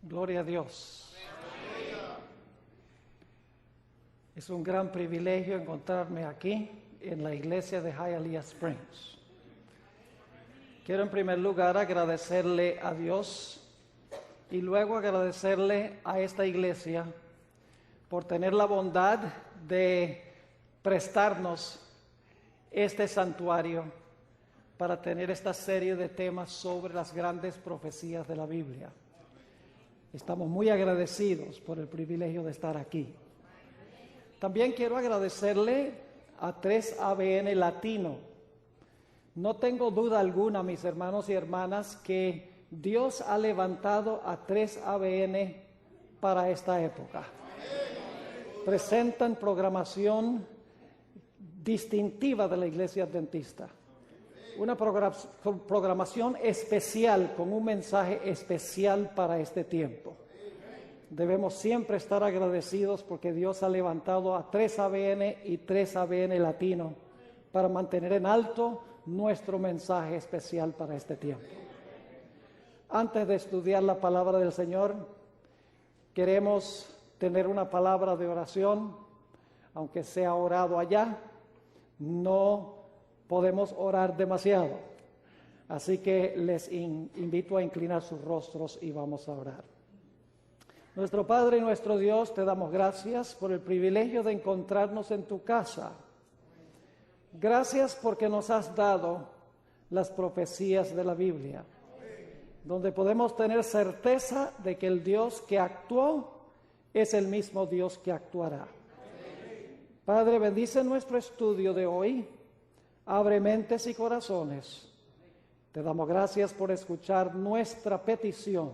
Gloria a Dios. Es un gran privilegio encontrarme aquí en la iglesia de Hialeah Springs. Quiero en primer lugar agradecerle a Dios y luego agradecerle a esta iglesia por tener la bondad de prestarnos este santuario para tener esta serie de temas sobre las grandes profecías de la Biblia. Estamos muy agradecidos por el privilegio de estar aquí. También quiero agradecerle a 3ABN Latino. No tengo duda alguna, mis hermanos y hermanas, que Dios ha levantado a 3ABN para esta época. Presentan programación distintiva de la Iglesia Adventista. Una programación especial, con un mensaje especial para este tiempo. Debemos siempre estar agradecidos porque Dios ha levantado a 3ABN y 3ABN Latino para mantener en alto nuestro mensaje especial para este tiempo. Antes de estudiar la palabra del Señor, queremos tener una palabra de oración, aunque sea orado allá, no podemos orar demasiado. Así que les invito a inclinar sus rostros y vamos a orar. Nuestro Padre y nuestro Dios, te damos gracias por el privilegio de encontrarnos en tu casa. Gracias porque nos has dado las profecías de la Biblia, donde podemos tener certeza de que el Dios que actuó es el mismo Dios que actuará. Padre, bendice nuestro estudio de hoy. Abre mentes y corazones. Te damos gracias por escuchar nuestra petición,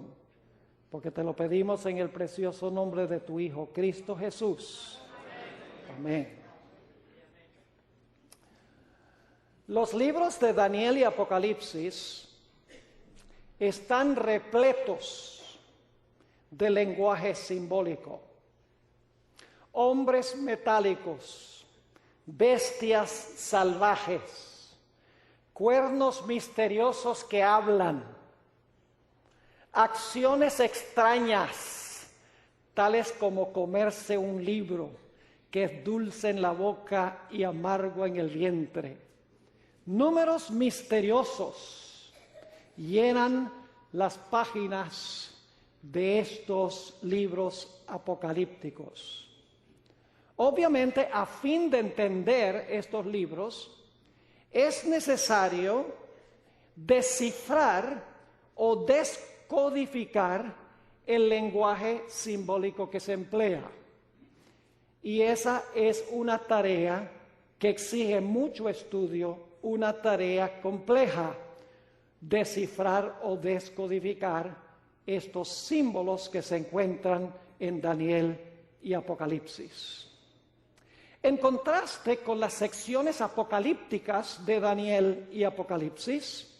porque te lo pedimos en el precioso nombre de tu Hijo, Cristo Jesús. Amén. Los libros de Daniel y Apocalipsis están repletos de lenguaje simbólico. Hombres metálicos, bestias salvajes, cuernos misteriosos que hablan, acciones extrañas, tales como comerse un libro que es dulce en la boca y amargo en el vientre. Números misteriosos llenan las páginas de estos libros apocalípticos. Obviamente, a fin de entender estos libros, es necesario descifrar o descodificar el lenguaje simbólico que se emplea. Y esa es una tarea que exige mucho estudio, una tarea compleja, descifrar o descodificar estos símbolos que se encuentran en Daniel y Apocalipsis. En contraste con las secciones apocalípticas de Daniel y Apocalipsis,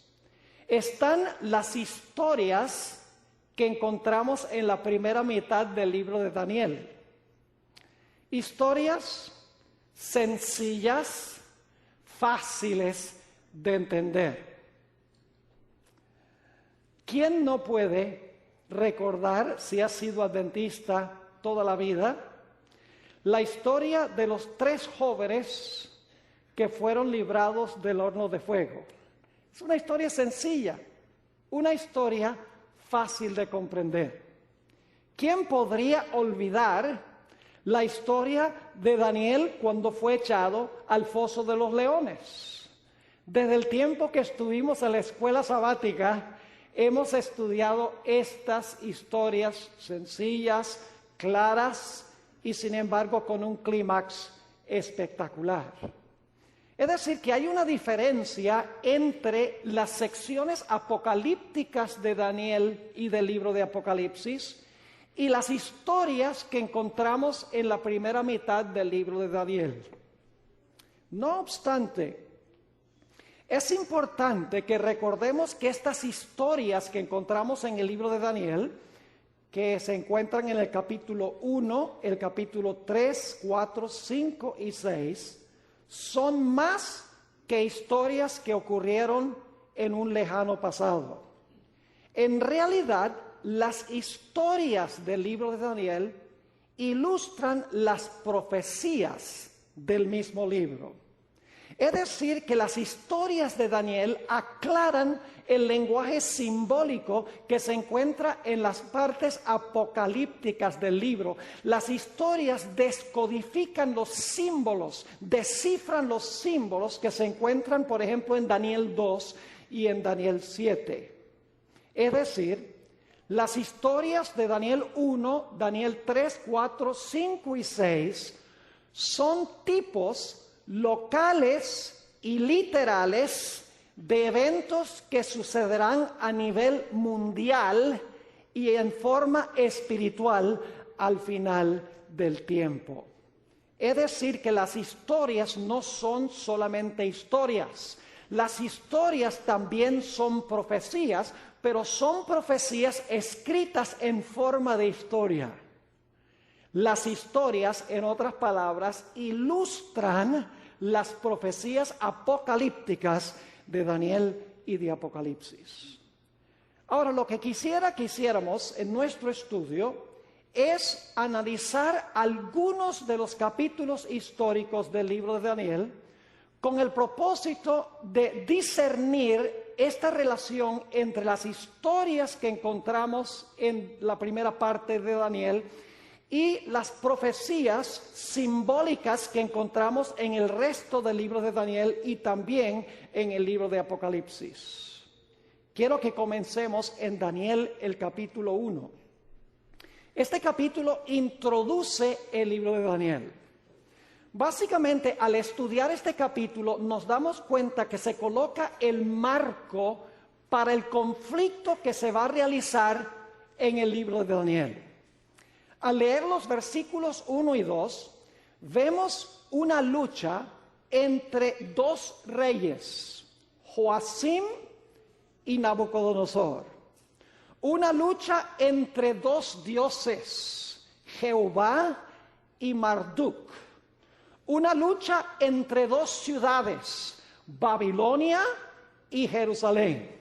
están las historias que encontramos en la primera mitad del libro de Daniel. Historias sencillas, fáciles de entender. ¿Quién no puede recordar, si ha sido adventista toda la vida, la historia de los 3 jóvenes que fueron librados del horno de fuego? Es una historia sencilla, una historia fácil de comprender. ¿Quién podría olvidar la historia de Daniel cuando fue echado al foso de los leones? Desde el tiempo que estuvimos en la escuela sabática, hemos estudiado estas historias sencillas, claras, y sin embargo con un clímax espectacular. Es decir, que hay una diferencia entre las secciones apocalípticas de Daniel y del libro de Apocalipsis y las historias que encontramos en la primera mitad del libro de Daniel. No obstante, es importante que recordemos que estas historias que encontramos en el libro de Daniel, que se encuentran en el capítulo 1, el capítulo 3, 4, 5 y 6, son más que historias que ocurrieron en un lejano pasado. En realidad, las historias del libro de Daniel ilustran las profecías del mismo libro. Es decir, que las historias de Daniel aclaran el lenguaje simbólico que se encuentra en las partes apocalípticas del libro. Las historias descodifican los símbolos, descifran los símbolos que se encuentran, por ejemplo, en Daniel 2 y en Daniel 7. Es decir, las historias de Daniel 1, Daniel 3, 4, 5 y 6 son tipos locales y literales de eventos que sucederán a nivel mundial y en forma espiritual al final del tiempo. Es decir, que las historias no son solamente historias. Las historias también son profecías, pero son profecías escritas en forma de historia. Las historias, en otras palabras, ilustran las profecías apocalípticas de Daniel y de Apocalipsis. Ahora, lo que quisiéramos en nuestro estudio es analizar algunos de los capítulos históricos del libro de Daniel con el propósito de discernir esta relación entre las historias que encontramos en la primera parte de Daniel y las profecías simbólicas que encontramos en el resto del libro de Daniel y también en el libro de Apocalipsis. Quiero que comencemos en Daniel el capítulo 1. Este capítulo introduce el libro de Daniel. Básicamente, al estudiar este capítulo, nos damos cuenta que se coloca el marco para el conflicto que se va a realizar en el libro de Daniel. Al leer los versículos 1 y 2, vemos una lucha entre dos reyes, Joacim y Nabucodonosor. Una lucha entre dos dioses, Jehová y Marduk. Una lucha entre dos ciudades, Babilonia y Jerusalén.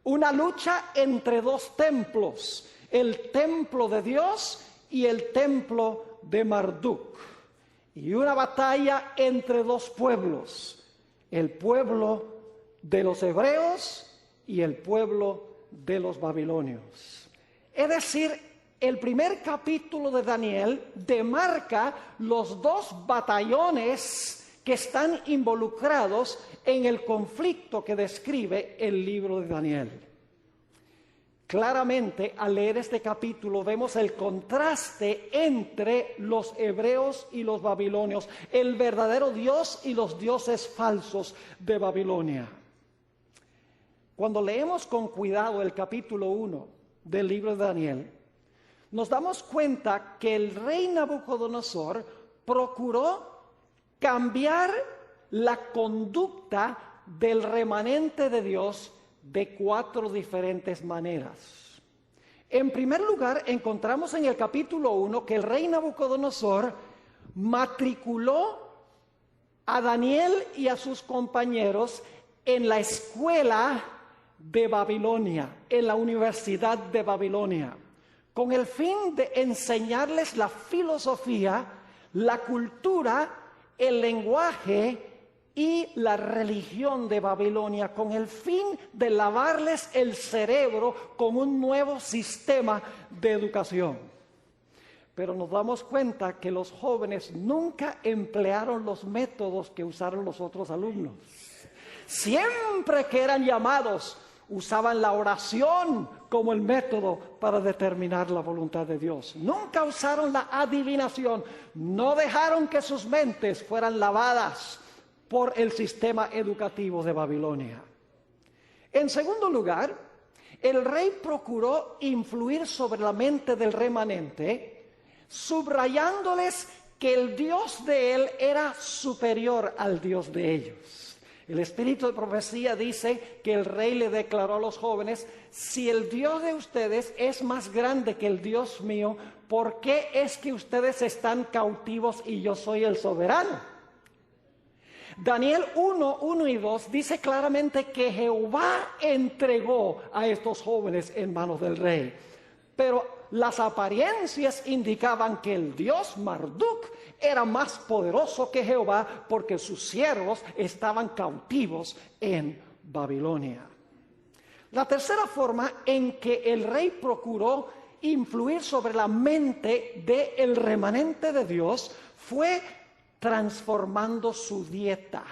Una lucha entre dos templos, el templo de Dios y el templo de Marduk. Y una batalla entre dos pueblos, el pueblo de los hebreos y el pueblo de los babilonios. Es decir, el primer capítulo de Daniel demarca los dos batallones que están involucrados en el conflicto que describe el libro de Daniel. Claramente, al leer este capítulo, vemos el contraste entre los hebreos y los babilonios, el verdadero Dios y los dioses falsos de Babilonia. Cuando leemos con cuidado el capítulo 1 del libro de Daniel, nos damos cuenta que el rey Nabucodonosor procuró cambiar la conducta del remanente de Dios de 4 diferentes maneras. En primer lugar, encontramos en el capítulo 1 que el rey Nabucodonosor matriculó a Daniel y a sus compañeros en la escuela de Babilonia, en la Universidad de Babilonia, con el fin de enseñarles la filosofía, la cultura, el lenguaje y la religión de Babilonia, con el fin de lavarles el cerebro con un nuevo sistema de educación. Pero nos damos cuenta que los jóvenes nunca emplearon los métodos que usaron los otros alumnos. Siempre que eran llamados, usaban la oración como el método para determinar la voluntad de Dios. Nunca usaron la adivinación, no dejaron que sus mentes fueran lavadas por el sistema educativo de Babilonia. En segundo lugar, el rey procuró influir sobre la mente del remanente, subrayándoles que el Dios de él era superior al Dios de ellos. El espíritu de profecía dice que el rey le declaró a los jóvenes: si el Dios de ustedes es más grande que el Dios mío, ¿por qué es que ustedes están cautivos y yo soy el soberano? Daniel 1, 1 y 2 dice claramente que Jehová entregó a estos jóvenes en manos del rey. pero las apariencias indicaban que el dios Marduk era más poderoso que Jehová porque sus siervos estaban cautivos en Babilonia. La tercera forma en que el rey procuró influir sobre la mente del remanente de Dios fue transformando su dieta.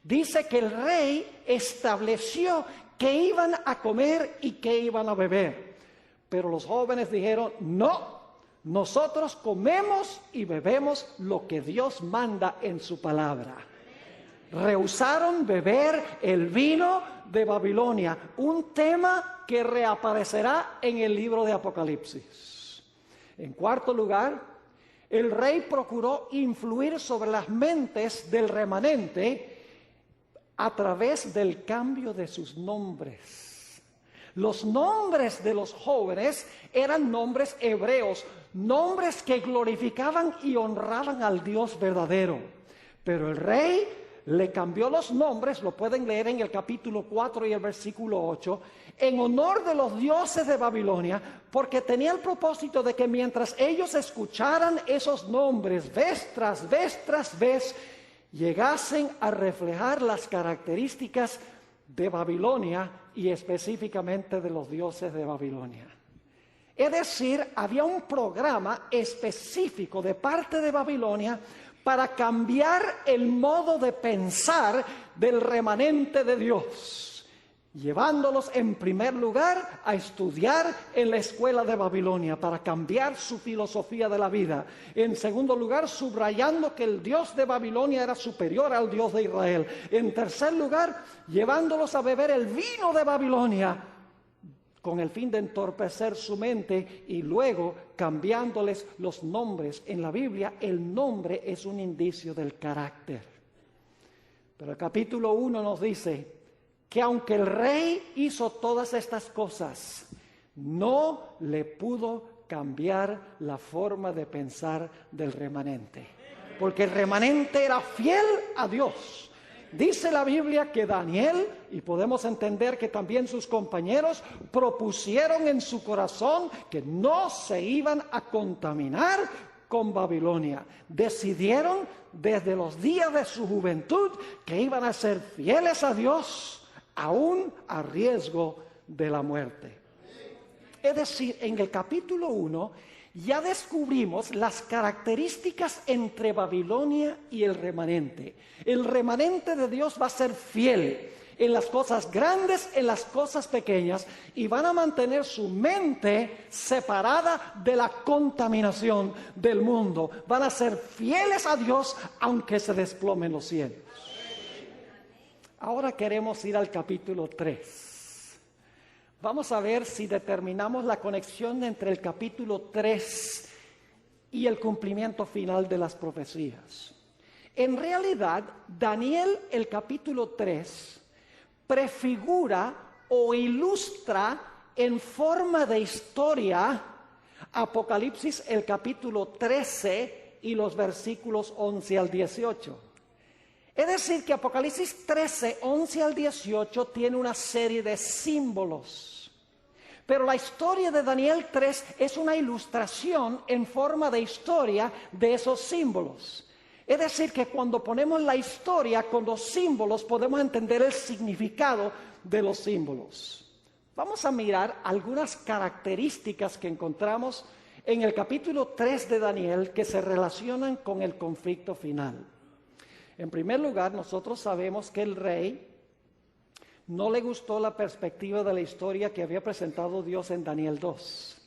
Dice que el rey estableció qué iban a comer y qué iban a beber. Pero los jóvenes dijeron, no, nosotros comemos y bebemos lo que Dios manda en su palabra. Rehusaron beber el vino de Babilonia, un tema que reaparecerá en el libro de Apocalipsis. En cuarto lugar, el rey procuró influir sobre las mentes del remanente a través del cambio de sus nombres. Los nombres de los jóvenes eran nombres hebreos, nombres que glorificaban y honraban al Dios verdadero. Pero el rey le cambió los nombres, lo pueden leer en el capítulo 4 y el versículo 8, en honor de los dioses de Babilonia, porque tenía el propósito de que mientras ellos escucharan esos nombres vez tras vez, llegasen a reflejar las características de Babilonia y específicamente de los dioses de Babilonia. Es decir, había un programa específico de parte de Babilonia para cambiar el modo de pensar del remanente de Dios, llevándolos en primer lugar a estudiar en la escuela de Babilonia para cambiar su filosofía de la vida. En segundo lugar, subrayando que el Dios de Babilonia era superior al Dios de Israel. En tercer lugar, llevándolos a beber el vino de Babilonia con el fin de entorpecer su mente y luego cambiándoles los nombres. En la Biblia el nombre es un indicio del carácter. Pero el capítulo 1 nos dice que aunque el rey hizo todas estas cosas, no le pudo cambiar la forma de pensar del remanente. Porque el remanente era fiel a Dios. Dice la Biblia que Daniel, y podemos entender que también sus compañeros, propusieron en su corazón que no se iban a contaminar con Babilonia. Decidieron desde los días de su juventud que iban a ser fieles a Dios, aún a riesgo de la muerte. Es decir, en el capítulo 1 ya descubrimos las características entre Babilonia y el remanente. El remanente de Dios va a ser fiel en las cosas grandes, en las cosas pequeñas, y van a mantener su mente separada de la contaminación del mundo. Van a ser fieles a Dios aunque se desplomen los cielos. Ahora queremos ir al capítulo 3. Vamos a ver si determinamos la conexión entre el capítulo 3 y el cumplimiento final de las profecías. En realidad, Daniel, el capítulo 3, prefigura o ilustra en forma de historia Apocalipsis, el capítulo 13 y los versículos 11 al 18. Es decir, que Apocalipsis 13, 11 al 18 tiene una serie de símbolos. Pero la historia de Daniel 3 es una ilustración en forma de historia de esos símbolos. Es decir, que cuando ponemos la historia con los símbolos podemos entender el significado de los símbolos. Vamos a mirar algunas características que encontramos en el capítulo 3 de Daniel que se relacionan con el conflicto final. En primer lugar, nosotros sabemos que el rey no le gustó la perspectiva de la historia que había presentado Dios en Daniel 2.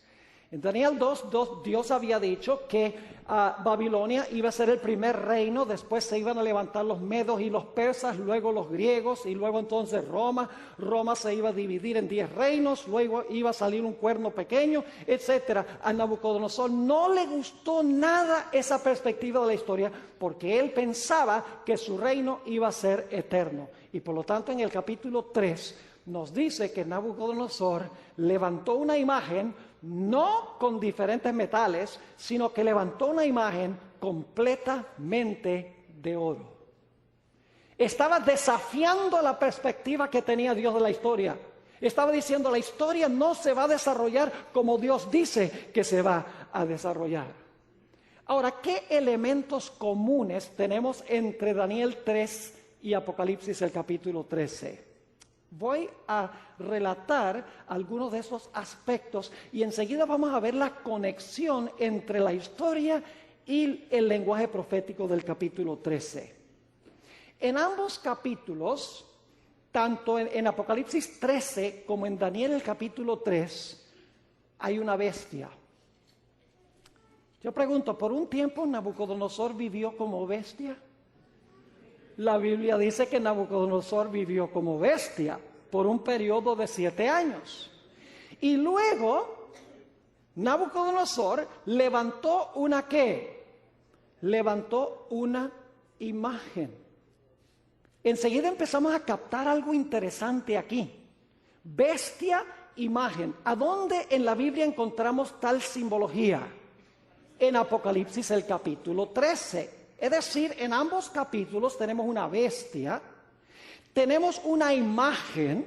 En Daniel 2, Dios había dicho que Babilonia iba a ser el primer reino, después se iban a levantar los medos y los persas, luego los griegos y luego entonces Roma. Roma se iba a dividir en 10 reinos, luego iba a salir un cuerno pequeño, etcétera. A Nabucodonosor no le gustó nada esa perspectiva de la historia porque él pensaba que su reino iba a ser eterno. Y por lo tanto en el capítulo 3 nos dice que Nabucodonosor levantó una imagen no con diferentes metales, sino que levantó una imagen completamente de oro. Estaba desafiando la perspectiva que tenía Dios de la historia. Estaba diciendo, la historia no se va a desarrollar como Dios dice que se va a desarrollar. Ahora, ¿qué elementos comunes tenemos entre Daniel 3 y Apocalipsis el capítulo 13? Voy a relatar algunos de esos aspectos y enseguida vamos a ver la conexión entre la historia y el lenguaje profético del capítulo 13. En ambos capítulos, tanto en Apocalipsis 13 como en Daniel el capítulo 3, hay una bestia. Yo pregunto, ¿por un tiempo Nabucodonosor vivió como bestia? La Biblia dice que Nabucodonosor vivió como bestia por un periodo de 7 años. Y luego, Nabucodonosor levantó una ¿qué? Levantó una imagen. Enseguida empezamos a captar algo interesante aquí. Bestia, imagen. ¿A dónde en la Biblia encontramos tal simbología? En Apocalipsis el capítulo 13. Es decir, en ambos capítulos tenemos una bestia, tenemos una imagen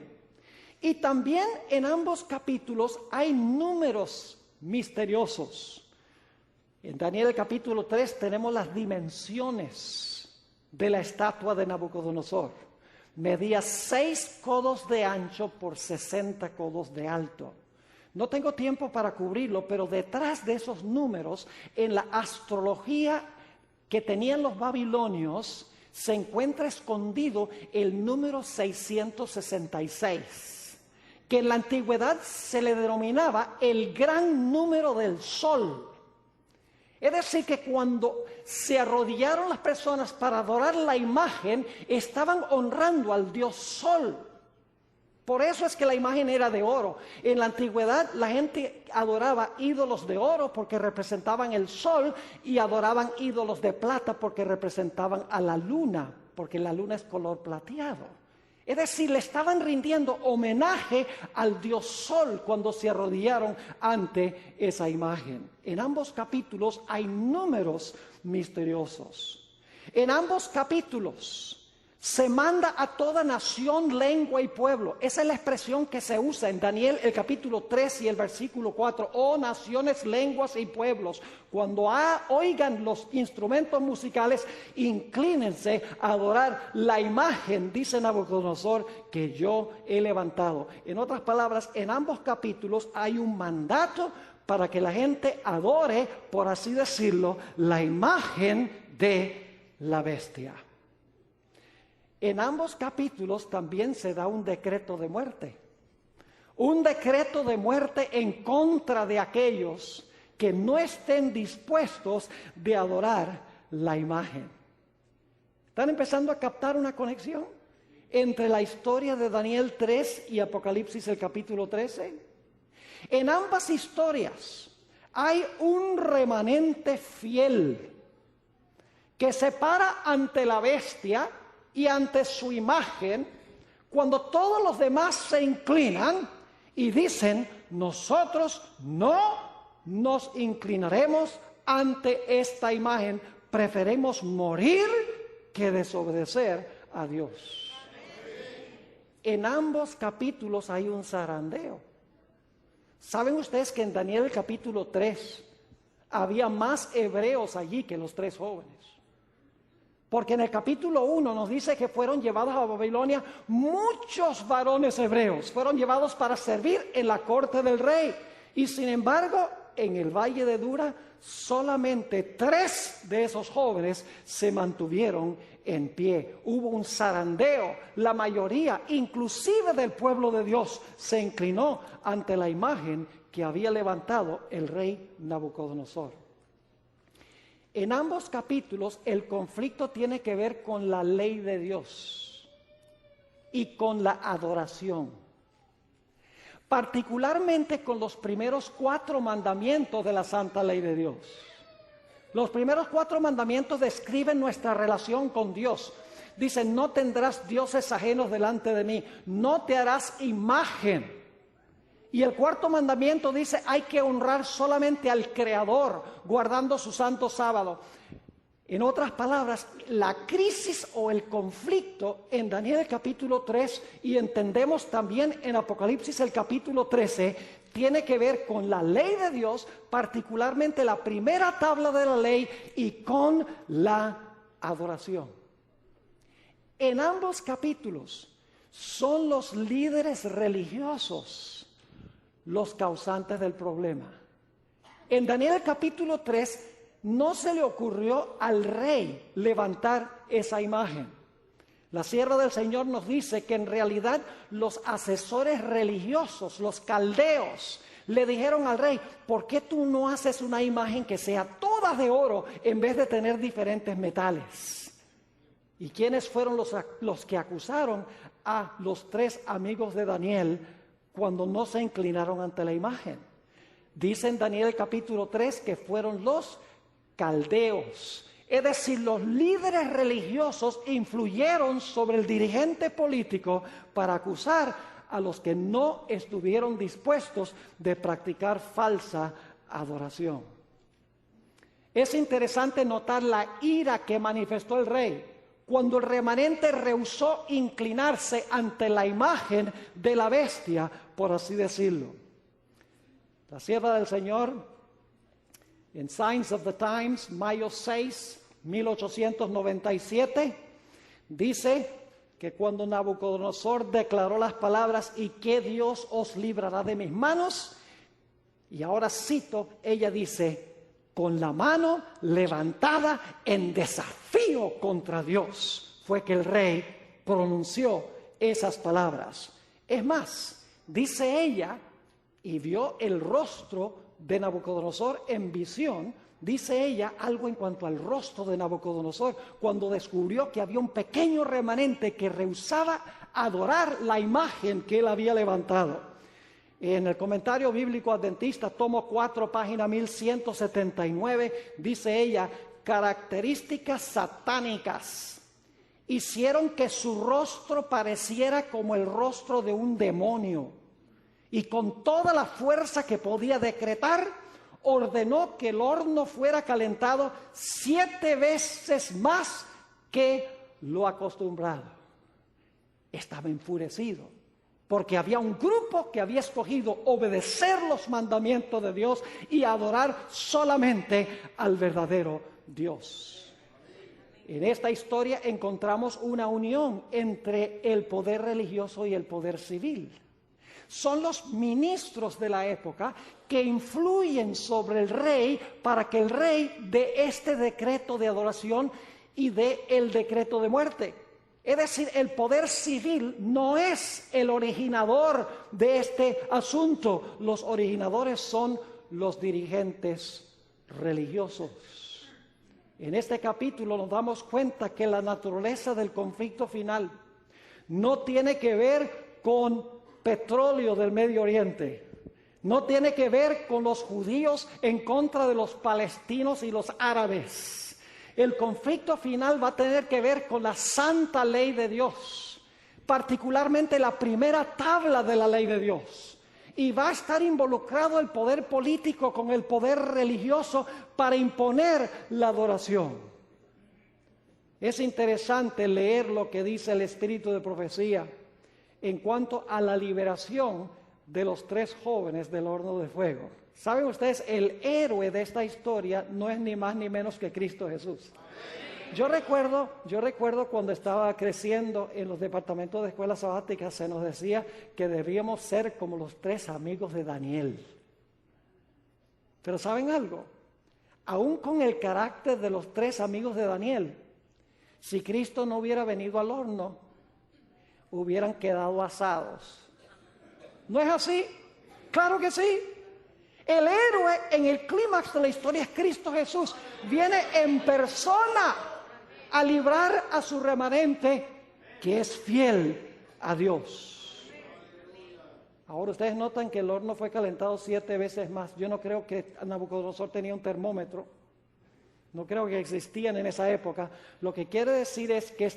y también en ambos capítulos hay números misteriosos. En Daniel el capítulo 3 tenemos las dimensiones de la estatua de Nabucodonosor. Medía 6 codos de ancho por 60 codos de alto. No tengo tiempo para cubrirlo, pero detrás de esos números, en la astrología que tenían los babilonios, se encuentra escondido el número 666, que en la antigüedad se le denominaba el gran número del sol. Es decir, que cuando se arrodillaron las personas para adorar la imagen, estaban honrando al dios sol. Por eso es que la imagen era de oro. En la antigüedad la gente adoraba ídolos de oro porque representaban el sol y adoraban ídolos de plata porque representaban a la luna, porque la luna es color plateado. Es decir, le estaban rindiendo homenaje al dios sol cuando se arrodillaron ante esa imagen. En ambos capítulos hay números misteriosos. En ambos capítulos se manda a toda nación, lengua y pueblo. Esa es la expresión que se usa en Daniel el capítulo 3 y el versículo 4. Oh naciones, lenguas y pueblos, cuando oigan los instrumentos musicales, inclínense a adorar la imagen, dice Nabucodonosor, que yo he levantado. En otras palabras, en ambos capítulos hay un mandato para que la gente adore, por así decirlo, la imagen de la bestia. En ambos capítulos también se da un decreto de muerte. Un decreto de muerte en contra de aquellos que no estén dispuestos de adorar la imagen. ¿Están empezando a captar una conexión entre la historia de Daniel 3 y Apocalipsis el capítulo 13? En ambas historias hay un remanente fiel que se para ante la bestia y ante su imagen, cuando todos los demás se inclinan y dicen, nosotros no nos inclinaremos ante esta imagen, preferimos morir que desobedecer a Dios. En ambos capítulos hay un zarandeo. ¿Saben ustedes que en Daniel el capítulo 3 había más hebreos allí que los 3 jóvenes? Porque en el capítulo 1 nos dice que fueron llevados a Babilonia muchos varones hebreos. Fueron llevados para servir en la corte del rey. Y sin embargo, en el valle de Dura, solamente 3 de esos jóvenes se mantuvieron en pie. Hubo un zarandeo. La mayoría, inclusive del pueblo de Dios, se inclinó ante la imagen que había levantado el rey Nabucodonosor. En ambos capítulos el conflicto tiene que ver con la ley de Dios y con la adoración. Particularmente con los primeros 4 mandamientos de la santa ley de Dios. Los primeros 4 mandamientos describen nuestra relación con Dios. Dicen, no tendrás dioses ajenos delante de mí, no te harás imagen. Y el 4º mandamiento dice, hay que honrar solamente al Creador, guardando su santo sábado. En otras palabras, la crisis o el conflicto en Daniel el capítulo 3 y entendemos también en Apocalipsis el capítulo 13, tiene que ver con la ley de Dios, particularmente la primera tabla de la ley y con la adoración. En ambos capítulos son los líderes religiosos los causantes del problema. En Daniel el capítulo 3 no se le ocurrió al rey levantar esa imagen. La sierva del Señor nos dice que en realidad los asesores religiosos, los caldeos, le dijeron al rey, ¿por qué tú no haces una imagen que sea toda de oro en vez de tener diferentes metales? ¿Y quiénes fueron los que acusaron a los 3 amigos de Daniel cuando no se inclinaron ante la imagen? Dice en Daniel capítulo 3 que fueron los caldeos, es decir, los líderes religiosos influyeron sobre el dirigente político para acusar a los que no estuvieron dispuestos de practicar falsa adoración. Es interesante notar la ira que manifestó el rey cuando el remanente rehusó inclinarse ante la imagen de la bestia, por así decirlo. La sierva del Señor, en Signs of the Times, mayo 6, 1897, dice que cuando Nabucodonosor declaró las palabras, ¿y qué Dios os librará de mis manos? Y ahora cito, ella dice, con la mano levantada en desafío contra Dios, fue que el rey pronunció esas palabras. Es más, dice ella, y vio el rostro de Nabucodonosor en visión, dice ella algo en cuanto al rostro de Nabucodonosor, cuando descubrió que había un pequeño remanente que rehusaba adorar la imagen que él había levantado. En el comentario bíblico adventista, tomo 4, página 1179, dice ella, características satánicas hicieron que su rostro pareciera como el rostro de un demonio. Y con toda la fuerza que podía decretar, ordenó que el horno fuera calentado 7 veces más que lo acostumbrado. Estaba enfurecido, porque había un grupo que había escogido obedecer los mandamientos de Dios y adorar solamente al verdadero Dios. En esta historia encontramos una unión entre el poder religioso y el poder civil. Son los ministros de la época que influyen sobre el rey para que el rey dé este decreto de adoración y dé el decreto de muerte. Es decir, el poder civil no es el originador de este asunto. Los originadores son los dirigentes religiosos. En este capítulo nos damos cuenta que la naturaleza del conflicto final no tiene que ver con petróleo del Medio Oriente, no tiene que ver con los judíos en contra de los palestinos y los árabes. El conflicto final va a tener que ver con la santa ley de Dios, particularmente la primera tabla de la ley de Dios. Y va a estar involucrado el poder político con el poder religioso para imponer la adoración. Es interesante leer lo que dice el espíritu de profecía en cuanto a la liberación de los 3 jóvenes del horno de fuego. ¿Saben ustedes? El héroe de esta historia no es ni más ni menos que Cristo Jesús. Yo recuerdo cuando estaba creciendo en los departamentos de escuelas sabáticas, se nos decía que debíamos ser como los 3 amigos de Daniel. Pero ¿saben algo? Aún con el carácter de los 3 amigos de Daniel, si Cristo no hubiera venido al horno, hubieran quedado asados. ¿No es así? Claro que sí. El héroe en el clímax de la historia es Cristo Jesús. Viene en persona a librar a su remanente que es fiel a Dios. Ahora ustedes notan que el horno fue calentado 7 veces más. Yo no creo que Nabucodonosor tenía un termómetro. No creo que existían en esa época. Lo que quiere decir es que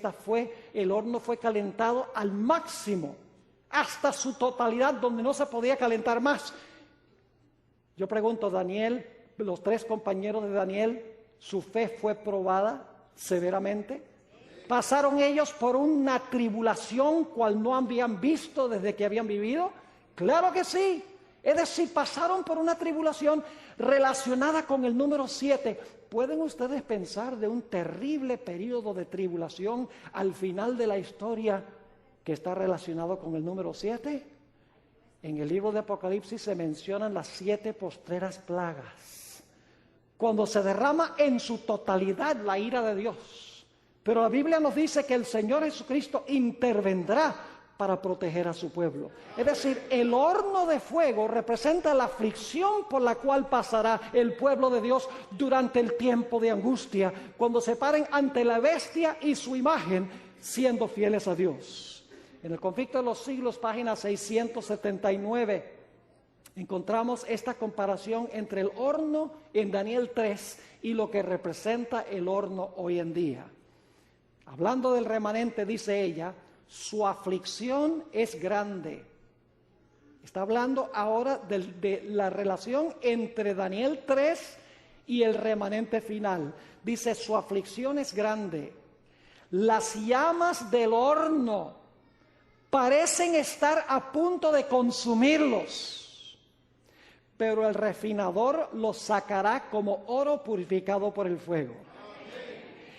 el horno fue calentado al máximo, hasta su totalidad, donde no se podía calentar más. Yo pregunto, Daniel, los 3 compañeros de Daniel, su fe fue probada severamente. ¿Pasaron ellos por una tribulación cual no habían visto desde que habían vivido? Claro que sí. Es decir, pasaron por una tribulación relacionada con el número 7. ¿Pueden ustedes pensar de un terrible periodo de tribulación al final de la historia que está relacionado con el número 7? En el libro de Apocalipsis se mencionan las 7 postreras plagas, cuando se derrama en su totalidad la ira de Dios. Pero la Biblia nos dice que el Señor Jesucristo intervendrá para proteger a su pueblo. Es decir, el horno de fuego representa la aflicción por la cual pasará el pueblo de Dios durante el tiempo de angustia, cuando se paren ante la bestia y su imagen, siendo fieles a Dios. En el Conflicto de los Siglos, página 679, encontramos esta comparación entre el horno en Daniel 3 y lo que representa el horno hoy en día. Hablando del remanente, dice ella, su aflicción es grande. Está hablando ahora de la relación entre Daniel 3 y el remanente final. Dice, su aflicción es grande. Las llamas del horno parecen estar a punto de consumirlos, pero el refinador los sacará como oro purificado por el fuego.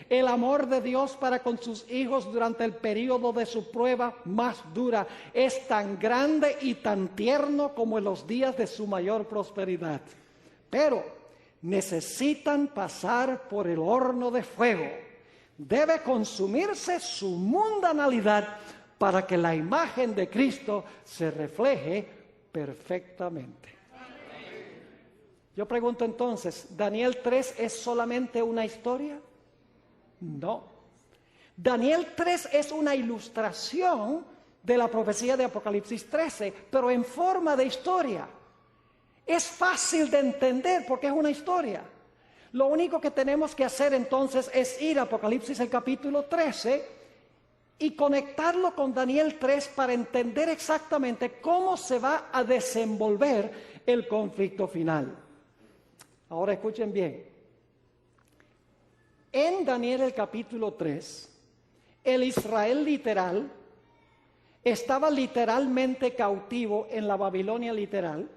El amor de Dios para con sus hijos durante el periodo de su prueba más dura es tan grande y tan tierno como en los días de su mayor prosperidad. Pero necesitan pasar por el horno de fuego. Debe consumirse su mundanalidad para que la imagen de Cristo se refleje perfectamente. Yo pregunto entonces, ¿Daniel 3 es solamente una historia? No. Daniel 3 es una ilustración de la profecía de Apocalipsis 13, pero en forma de historia. Es fácil de entender porque es una historia. Lo único que tenemos que hacer entonces es ir a Apocalipsis el capítulo 13 y conectarlo con Daniel 3 para entender exactamente cómo se va a desenvolver el conflicto final. Ahora escuchen bien. En Daniel el capítulo 3, el Israel literal estaba literalmente cautivo en la Babilonia literal.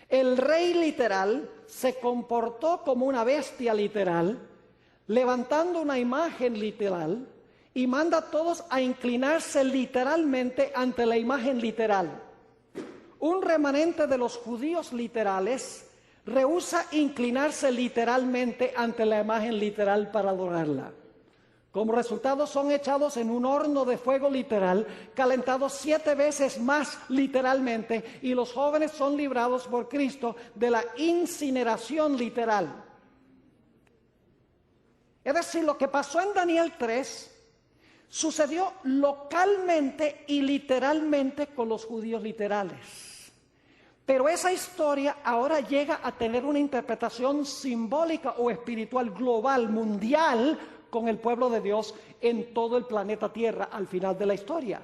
El rey literal se comportó como una bestia literal, levantando una imagen literal y manda a todos a inclinarse literalmente ante la imagen literal. Un remanente de los judíos literales rehúsa inclinarse literalmente ante la imagen literal para adorarla. Como resultado son echados en un horno de fuego literal, calentados 7 veces más literalmente, y los jóvenes son librados por Cristo de la incineración literal. Es decir, lo que pasó en Daniel 3 sucedió localmente y literalmente con los judíos literales. Pero esa historia ahora llega a tener una interpretación simbólica o espiritual global, mundial, con el pueblo de Dios en todo el planeta Tierra al final de la historia.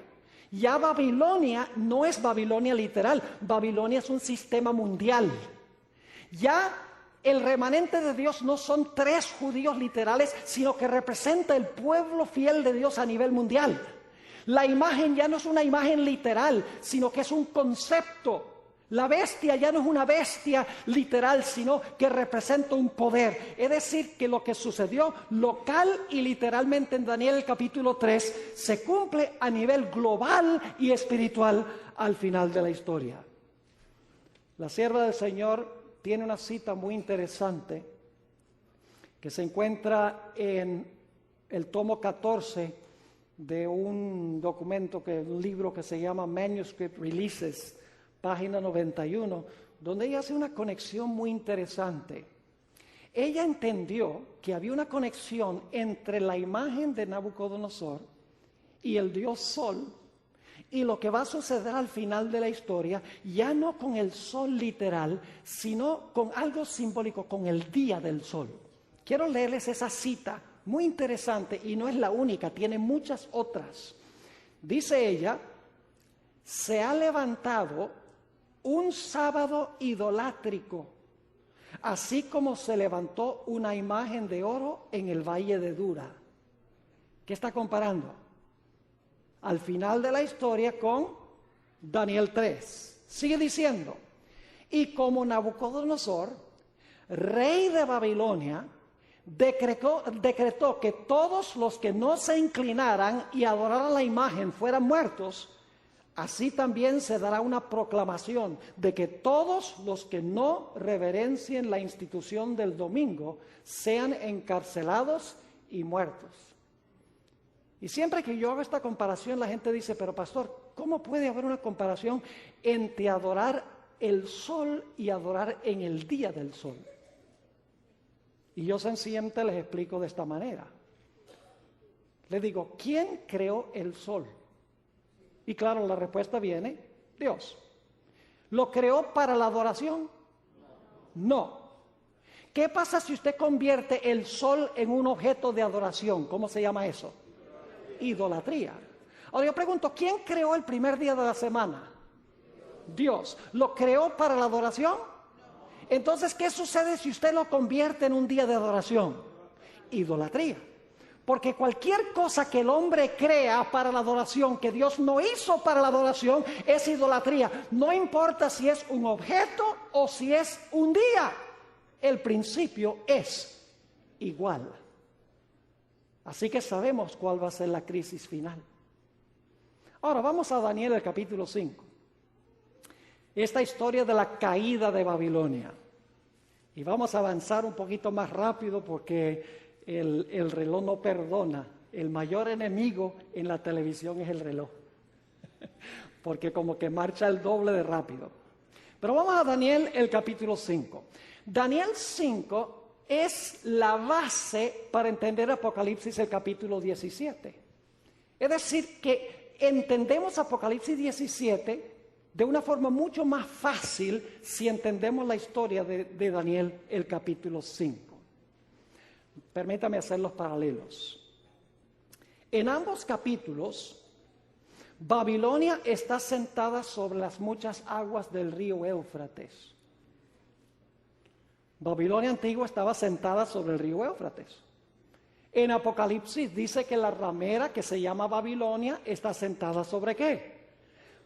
Ya Babilonia no es Babilonia literal, Babilonia es un sistema mundial. Ya el remanente de Dios no son 3 judíos literales, sino que representa el pueblo fiel de Dios a nivel mundial. La imagen ya no es una imagen literal, sino que es un concepto. La bestia ya no es una bestia literal, sino que representa un poder. Es decir, que lo que sucedió local y literalmente en Daniel capítulo 3 se cumple a nivel global y espiritual al final de la historia. La sierva del Señor tiene una cita muy interesante que se encuentra en el tomo 14 de un documento, un libro que se llama Manuscript Releases, página 91, donde ella hace una conexión muy interesante. Ella entendió que había una conexión entre la imagen de Nabucodonosor y el dios Sol, y lo que va a suceder al final de la historia, ya no con el sol literal, sino con algo simbólico, con el día del sol. Quiero leerles esa cita, muy interesante, y no es la única, tiene muchas otras. Dice ella, se ha levantado un sábado idolátrico así como se levantó una imagen de oro en el valle de Dura. ¿Qué está comparando? Al final de la historia con Daniel 3. Sigue diciendo, y como Nabucodonosor, rey de Babilonia, decretó que todos los que no se inclinaran y adoraran la imagen fueran muertos, así también se dará una proclamación de que todos los que no reverencien la institución del domingo sean encarcelados y muertos. Y siempre que yo hago esta comparación, la gente dice, pero pastor, ¿cómo puede haber una comparación entre adorar el sol y adorar en el día del sol? Y yo sencillamente les explico de esta manera. Les digo, ¿quién creó el sol? Y claro, la respuesta viene, Dios. ¿Lo creó para la adoración? No. ¿Qué pasa si usted convierte el sol en un objeto de adoración? ¿Cómo se llama eso? Idolatría. Ahora yo pregunto, ¿quién creó el primer día de la semana? Dios. ¿Lo creó para la adoración? Entonces, ¿qué sucede si usted lo convierte en un día de adoración? Idolatría. Porque cualquier cosa que el hombre crea para la adoración, que Dios no hizo para la adoración, es idolatría. No importa si es un objeto o si es un día. El principio es igual. Así que sabemos cuál va a ser la crisis final. Ahora vamos a Daniel, el capítulo 5. Esta historia de la caída de Babilonia. Y vamos a avanzar un poquito más rápido porque el reloj no perdona. El mayor enemigo en la televisión es el reloj. Porque como que marcha el doble de rápido. Pero vamos a Daniel, el capítulo 5. Daniel 5 es la base para entender Apocalipsis, el capítulo 17. Es decir, que entendemos Apocalipsis 17 de una forma mucho más fácil si entendemos la historia de Daniel, el capítulo 5. Permítame hacer los paralelos. En ambos capítulos, Babilonia está sentada sobre las muchas aguas del río Éufrates. Babilonia antigua estaba sentada sobre el río Éufrates. En Apocalipsis dice que la ramera que se llama Babilonia está sentada sobre ¿qué?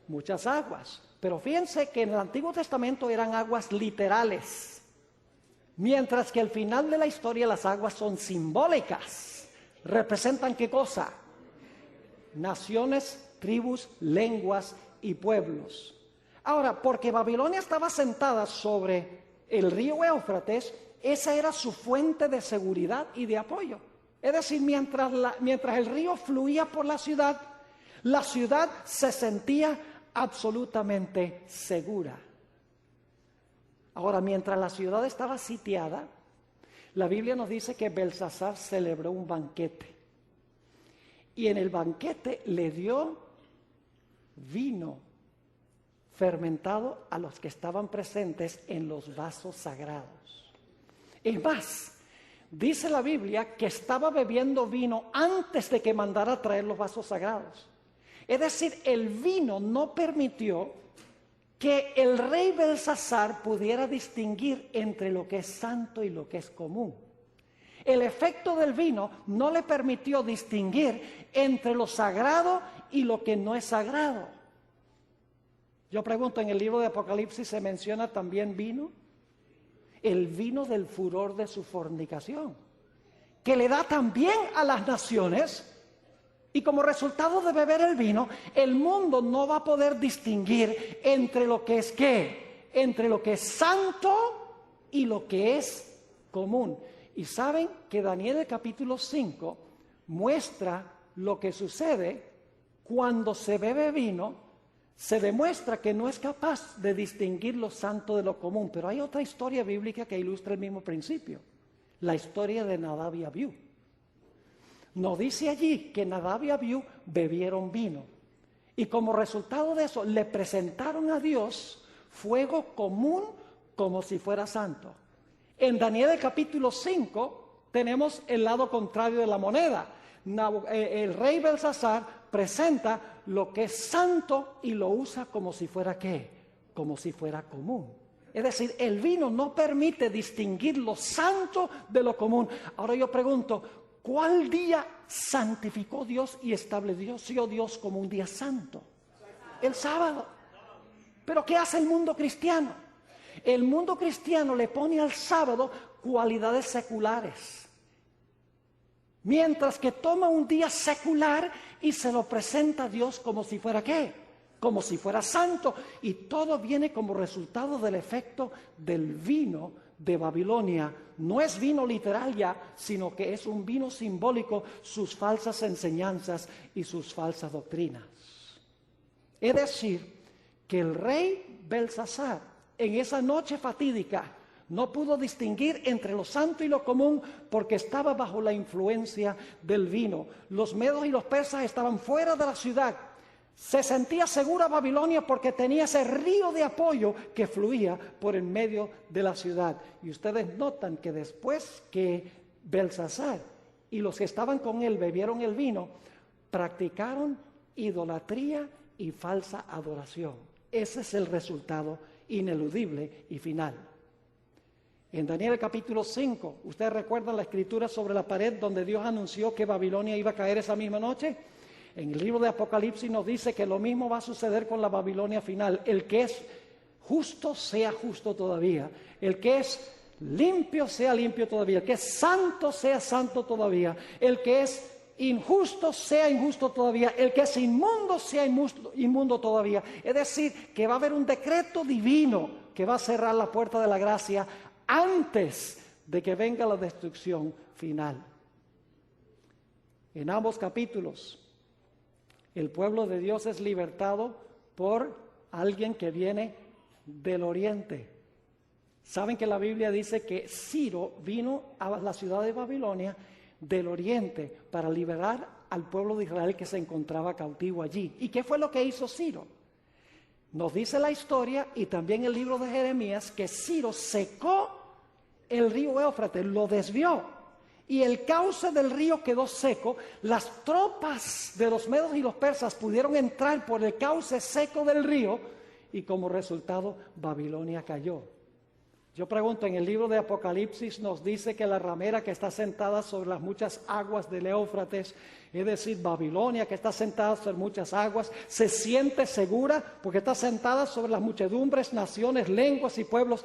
Muchas aguas. Pero fíjense que en el Antiguo Testamento eran aguas literales. Mientras que al final de la historia las aguas son simbólicas. ¿Representan qué cosa? Naciones, tribus, lenguas y pueblos. Ahora, porque Babilonia estaba sentada sobre el río Éufrates, esa era su fuente de seguridad y de apoyo. Es decir, mientras el río fluía por la ciudad se sentía absolutamente segura. Ahora, mientras la ciudad estaba sitiada, la Biblia nos dice que Belsasar celebró un banquete. Y en el banquete le dio vino fermentado a los que estaban presentes en los vasos sagrados. Es más, dice la Biblia que estaba bebiendo vino antes de que mandara a traer los vasos sagrados. Es decir, el vino no permitió que el rey Belsasar pudiera distinguir entre lo que es santo y lo que es común. El efecto del vino no le permitió distinguir entre lo sagrado y lo que no es sagrado. Yo pregunto, ¿en el libro de Apocalipsis se menciona también vino? El vino del furor de su fornicación, que le da también a las naciones. Y como resultado de beber el vino, el mundo no va a poder distinguir entre lo que es ¿qué? Entre lo que es santo y lo que es común. Y saben que Daniel el capítulo 5 muestra lo que sucede cuando se bebe vino. Se demuestra que no es capaz de distinguir lo santo de lo común. Pero hay otra historia bíblica que ilustra el mismo principio. La historia de Nadab y Abiú. Nos dice allí que Nadab y Abiú bebieron vino. Y como resultado de eso, le presentaron a Dios fuego común como si fuera santo. En Daniel el capítulo 5 tenemos el lado contrario de la moneda. El rey Belsasar presenta lo que es santo y lo usa como si fuera ¿qué? Como si fuera común. Es decir, el vino no permite distinguir lo santo de lo común. Ahora yo pregunto, ¿cuál día santificó Dios y estableció Dios como un día santo? El sábado. ¿Pero qué hace el mundo cristiano? El mundo cristiano le pone al sábado cualidades seculares. Mientras que toma un día secular y se lo presenta a Dios como si fuera ¿qué? Como si fuera santo. Y todo viene como resultado del efecto del vino de Babilonia. No es vino literal ya, sino que es un vino simbólico, sus falsas enseñanzas y sus falsas doctrinas. Es decir, que el rey Belsasar, en esa noche fatídica, no pudo distinguir entre lo santo y lo común porque estaba bajo la influencia del vino. Los medos y los persas estaban fuera de la ciudad. Se sentía segura Babilonia porque tenía ese río de apoyo que fluía por en medio de la ciudad. Y ustedes notan que después que Belsasar y los que estaban con él bebieron el vino, practicaron idolatría y falsa adoración. Ese es el resultado ineludible y final. En Daniel capítulo 5, ¿ustedes recuerdan la escritura sobre la pared donde Dios anunció que Babilonia iba a caer esa misma noche? En el libro de Apocalipsis nos dice que lo mismo va a suceder con la Babilonia final. El que es justo sea justo todavía. El que es limpio sea limpio todavía. El que es santo sea santo todavía. El que es injusto sea injusto todavía. El que es inmundo sea inmundo todavía. Es decir, que va a haber un decreto divino que va a cerrar la puerta de la gracia antes de que venga la destrucción final. En ambos capítulos, el pueblo de Dios es libertado por alguien que viene del oriente. Saben que la Biblia dice que Ciro vino a la ciudad de Babilonia del oriente para liberar al pueblo de Israel que se encontraba cautivo allí. ¿Y qué fue lo que hizo Ciro? Nos dice la historia y también el libro de Jeremías que Ciro secó el río Éufrates, lo desvió y el cauce del río quedó seco. Las tropas de los medos y los persas pudieron entrar por el cauce seco del río y como resultado Babilonia cayó. Yo pregunto, en el libro de Apocalipsis nos dice que la ramera que está sentada sobre las muchas aguas del Éufrates, es decir, Babilonia que está sentada sobre muchas aguas, se siente segura porque está sentada sobre las muchedumbres, naciones, lenguas y pueblos.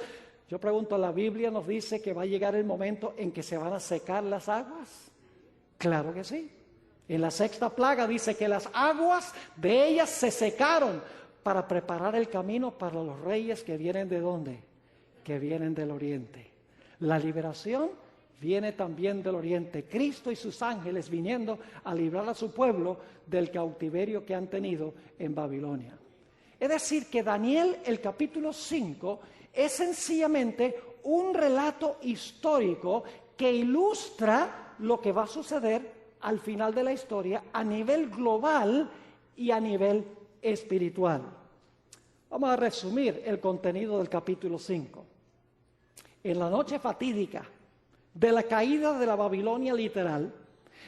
Yo pregunto, ¿la Biblia nos dice que va a llegar el momento en que se van a secar las aguas? Claro que sí. En la sexta plaga dice que las aguas de ellas se secaron para preparar el camino para los reyes que vienen ¿de dónde? Que vienen del oriente. La liberación viene también del oriente. Cristo y sus ángeles viniendo a librar a su pueblo del cautiverio que han tenido en Babilonia. Es decir, que Daniel, el capítulo 5, es sencillamente un relato histórico que ilustra lo que va a suceder al final de la historia a nivel global y a nivel espiritual. Vamos a resumir el contenido del capítulo 5. En la noche fatídica de la caída de la Babilonia literal,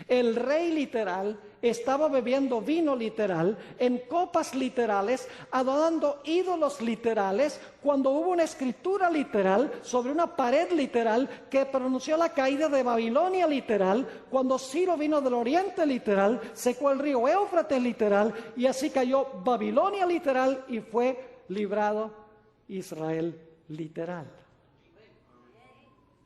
el rey literal estaba bebiendo vino literal en copas literales, adorando ídolos literales, cuando hubo una escritura literal sobre una pared literal que pronunció la caída de Babilonia literal, cuando Ciro vino del oriente literal, secó el río Éufrates literal y así cayó Babilonia literal y fue librado Israel literal.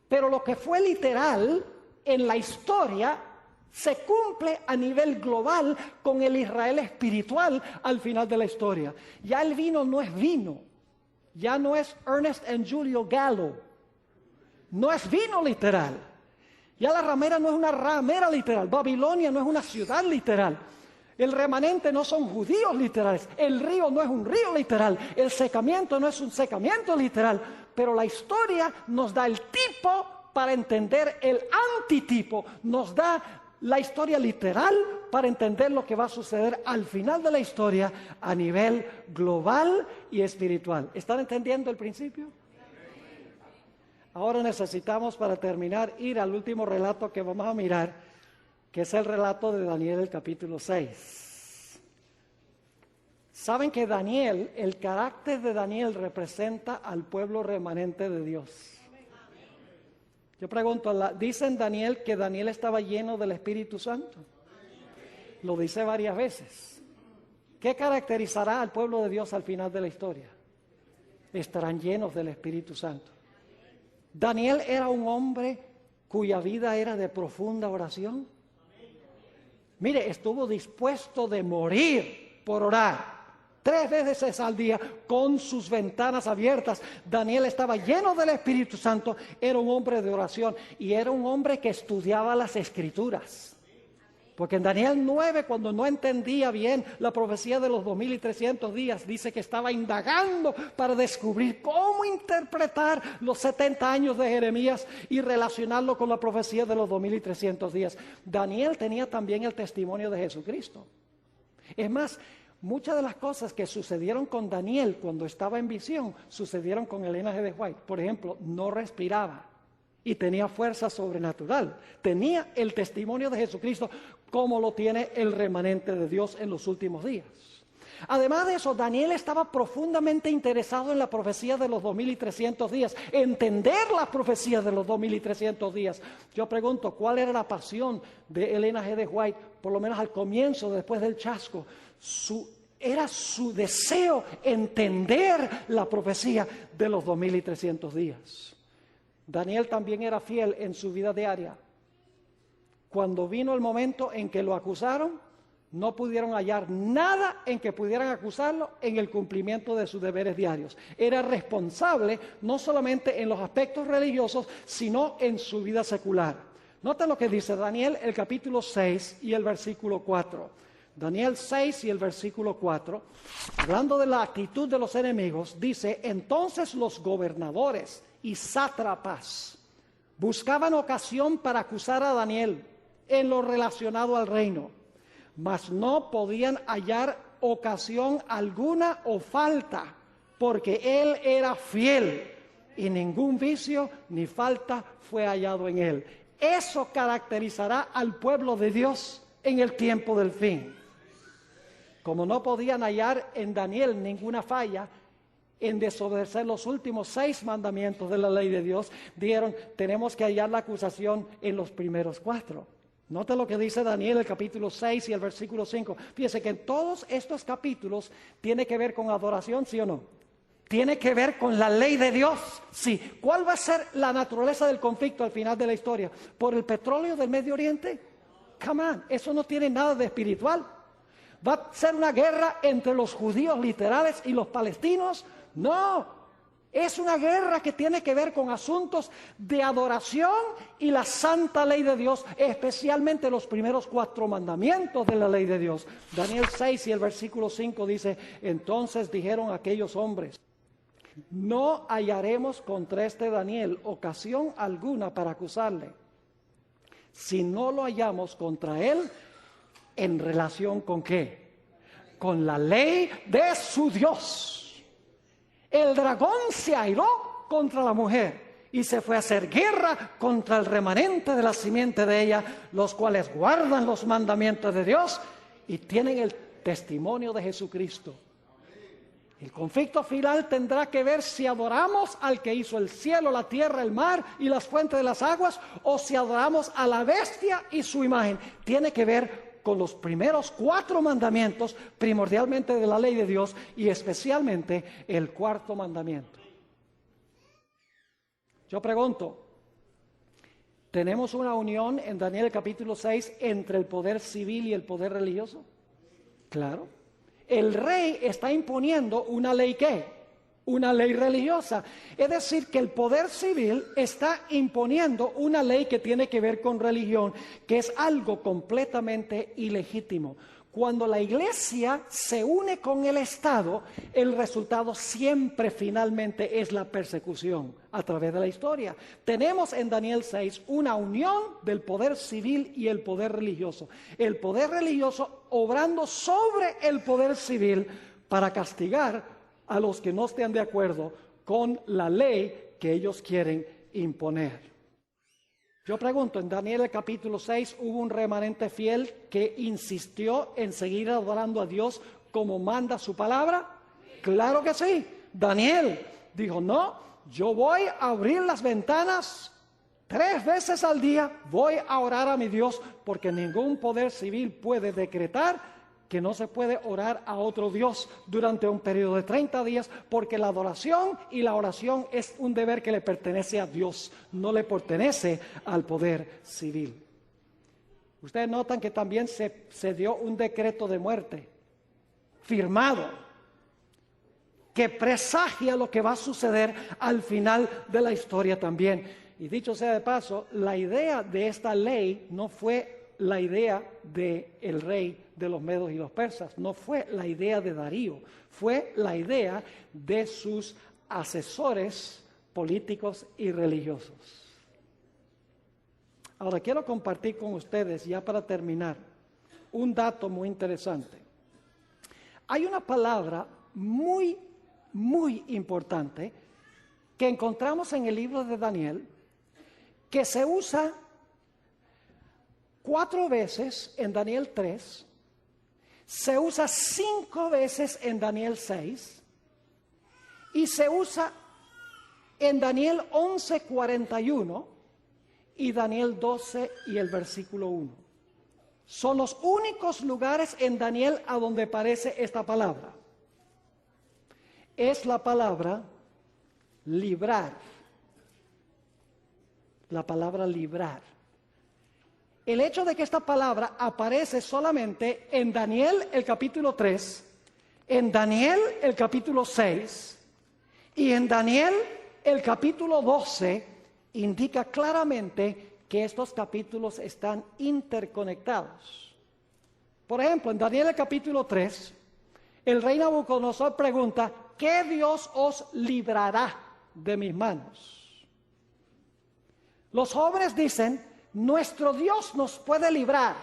Pero lo que fue literal en la historia se cumple a nivel global con el Israel espiritual al final de la historia. Ya el vino no es vino, ya no es Ernest and Julio Gallo, no es vino literal. Ya la ramera no es una ramera literal, Babilonia no es una ciudad literal. El remanente no son judíos literales, el río no es un río literal, el secamiento no es un secamiento literal, pero la historia nos da el tipo para entender el antitipo, nos da la historia literal para entender lo que va a suceder al final de la historia a nivel global y espiritual. ¿Están entendiendo el principio? Ahora necesitamos, para terminar, ir al último relato que vamos a mirar, que es el relato de Daniel, el capítulo 6. Saben que Daniel, el carácter de Daniel representa al pueblo remanente de Dios. Yo pregunto, ¿dicen Daniel que Daniel estaba lleno del Espíritu Santo? Lo dice varias veces. ¿Qué caracterizará al pueblo de Dios al final de la historia? Estarán llenos del Espíritu Santo. Daniel era un hombre cuya vida era de profunda oración. Mire, estuvo dispuesto de morir por orar 3 veces al día con sus ventanas abiertas. Daniel estaba lleno del Espíritu Santo, era un hombre de oración y era un hombre que estudiaba las Escrituras. Porque en Daniel 9, cuando no entendía bien la profecía de los 2300 días, dice que estaba indagando para descubrir cómo interpretar los 70 años de Jeremías y relacionarlo con la profecía de los 2300 días. Daniel tenía también el testimonio de Jesucristo. Es más, muchas de las cosas que sucedieron con Daniel cuando estaba en visión, sucedieron con Elena G. de White. Por ejemplo, no respiraba y tenía fuerza sobrenatural. Tenía el testimonio de Jesucristo como lo tiene el remanente de Dios en los últimos días. Además de eso, Daniel estaba profundamente interesado en la profecía de los 2300 días, entender la profecía de los 2300 días. Yo pregunto, ¿cuál era la pasión de Elena G. de White, por lo menos al comienzo, después del chasco? Era su deseo entender la profecía de los 2300 días. Daniel también era fiel en su vida diaria. Cuando vino el momento en que lo acusaron, no pudieron hallar nada en que pudieran acusarlo en el cumplimiento de sus deberes diarios. Era responsable no solamente en los aspectos religiosos, sino en su vida secular. Nota lo que dice Daniel, el capítulo 6 y el versículo 4. Daniel 6 y el versículo 4, hablando de la actitud de los enemigos, dice: entonces los gobernadores y sátrapas buscaban ocasión para acusar a Daniel en lo relacionado al reino, mas no podían hallar ocasión alguna o falta, porque él era fiel y ningún vicio ni falta fue hallado en él. Eso caracterizará al pueblo de Dios en el tiempo del fin. Como no podían hallar en Daniel ninguna falla en desobedecer los últimos 6 mandamientos de la ley de Dios, dijeron: tenemos que hallar la acusación en los primeros 4. Nota lo que dice Daniel, el capítulo 6 y el versículo 5. Fíjese que en todos estos capítulos tiene que ver con adoración, ¿sí o no? Tiene que ver con la ley de Dios, sí. ¿Cuál va a ser la naturaleza del conflicto al final de la historia? ¿Por el petróleo del Medio Oriente? Come on, eso no tiene nada de espiritual. ¿Va a ser una guerra entre los judíos literales y los palestinos? No. Es una guerra que tiene que ver con asuntos de adoración y la santa ley de Dios, especialmente los primeros 4 mandamientos de la ley de Dios. Daniel 6 y el versículo 5 dice: entonces dijeron aquellos hombres: no hallaremos contra este Daniel ocasión alguna para acusarle, si no lo hallamos contra él en relación con ¿qué? Con la ley de su Dios. El dragón se airó contra la mujer y se fue a hacer guerra contra el remanente de la simiente de ella, los cuales guardan los mandamientos de Dios y tienen el testimonio de Jesucristo. El conflicto final tendrá que ver si adoramos al que hizo el cielo, la tierra, el mar y las fuentes de las aguas, o si adoramos a la bestia y su imagen. Tiene que ver con los primeros 4 mandamientos, primordialmente de la ley de Dios, y especialmente el 4º mandamiento. Yo pregunto, ¿tenemos una unión en Daniel capítulo 6 entre el poder civil y el poder religioso? Claro. El rey está imponiendo una ley ¿qué? Una ley religiosa. Es decir, que el poder civil está imponiendo una ley que tiene que ver con religión, que es algo completamente ilegítimo. Cuando la iglesia se une con el Estado, el resultado siempre finalmente es la persecución a través de la historia. Tenemos en Daniel 6 una unión del poder civil y el poder religioso. El poder religioso obrando sobre el poder civil para castigar a los que no estén de acuerdo con la ley que ellos quieren imponer. Yo pregunto, en Daniel el capítulo 6 hubo un remanente fiel que insistió en seguir adorando a Dios como manda su palabra? Claro que sí. Daniel dijo, no, yo voy a abrir las ventanas 3 veces al día, voy a orar a mi Dios, porque ningún poder civil puede decretar que no se puede orar a otro Dios durante un periodo de 30 días, porque la adoración y la oración es un deber que le pertenece a Dios, no le pertenece al poder civil. Ustedes notan que también se dio un decreto de muerte firmado que presagia lo que va a suceder al final de la historia también. Y dicho sea de paso, la idea de esta ley no fue la idea del rey de los medos y los persas, no fue la idea de Darío, fue la idea de sus asesores políticos y religiosos. Ahora quiero compartir con ustedes, ya para terminar, un dato muy interesante. Hay una palabra muy importante que encontramos en el libro de Daniel, que se usa 4 veces en Daniel 3, se usa 5 veces en Daniel 6 y se usa en Daniel 11:41 y Daniel 12 y el versículo 1. Son los únicos lugares en Daniel a donde aparece esta palabra. Es la palabra librar. La palabra librar. El hecho de que esta palabra aparece solamente en Daniel el capítulo 3, en Daniel el capítulo 6 y en Daniel el capítulo 12 indica claramente que estos capítulos están interconectados. Por ejemplo, en Daniel el capítulo 3, el rey Nabucodonosor pregunta, ¿qué Dios os librará de mis manos? Los jóvenes dicen, nuestro Dios nos puede librar.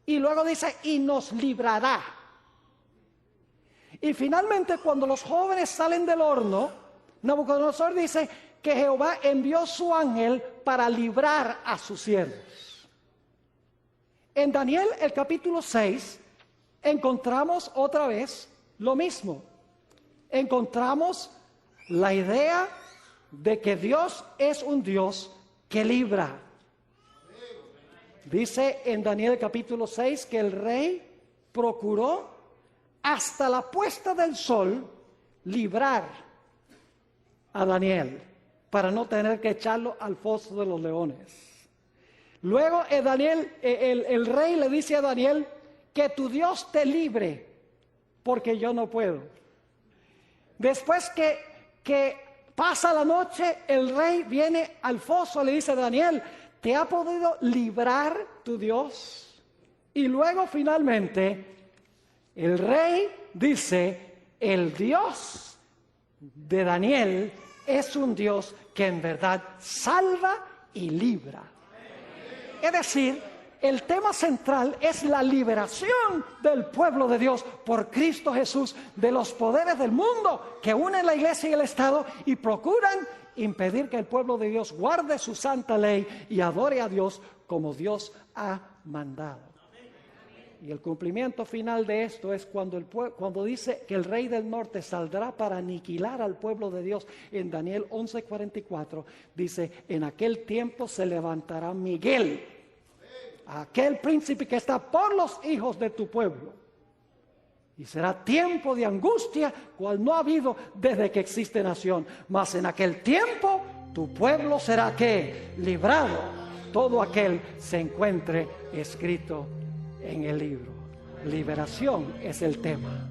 Y luego dice, y nos librará. Y finalmente, cuando los jóvenes salen del horno, Nabucodonosor dice que Jehová envió su ángel para librar a sus siervos. En Daniel, el capítulo 6, encontramos otra vez lo mismo. Encontramos la idea de que Dios es un Dios que libra. Dice en Daniel capítulo 6 que el rey procuró hasta la puesta del sol librar a Daniel para no tener que echarlo al foso de los leones. Luego el rey le dice a Daniel que tu Dios te libre porque yo no puedo. Después que pasa la noche, el rey viene al foso y le dice a Daniel, ¿te ha podido librar tu Dios? Y luego finalmente el rey dice, el Dios de Daniel es un Dios que en verdad salva y libra. Es decir, el tema central es la liberación del pueblo de Dios por Cristo Jesús de los poderes del mundo que unen la iglesia y el Estado y procuran impedir que el pueblo de Dios guarde su santa ley y adore a Dios como Dios ha mandado. Y el cumplimiento final de esto es cuando dice que el rey del norte saldrá para aniquilar al pueblo de Dios. En Daniel 11:44 dice, en aquel tiempo se levantará Miguel, aquel príncipe que está por los hijos de tu pueblo. Y será tiempo de angustia, cual no ha habido desde que existe nación. Mas en aquel tiempo tu pueblo será ¿qué? Librado. Todo aquel se encuentre escrito en el libro. Liberación es el tema.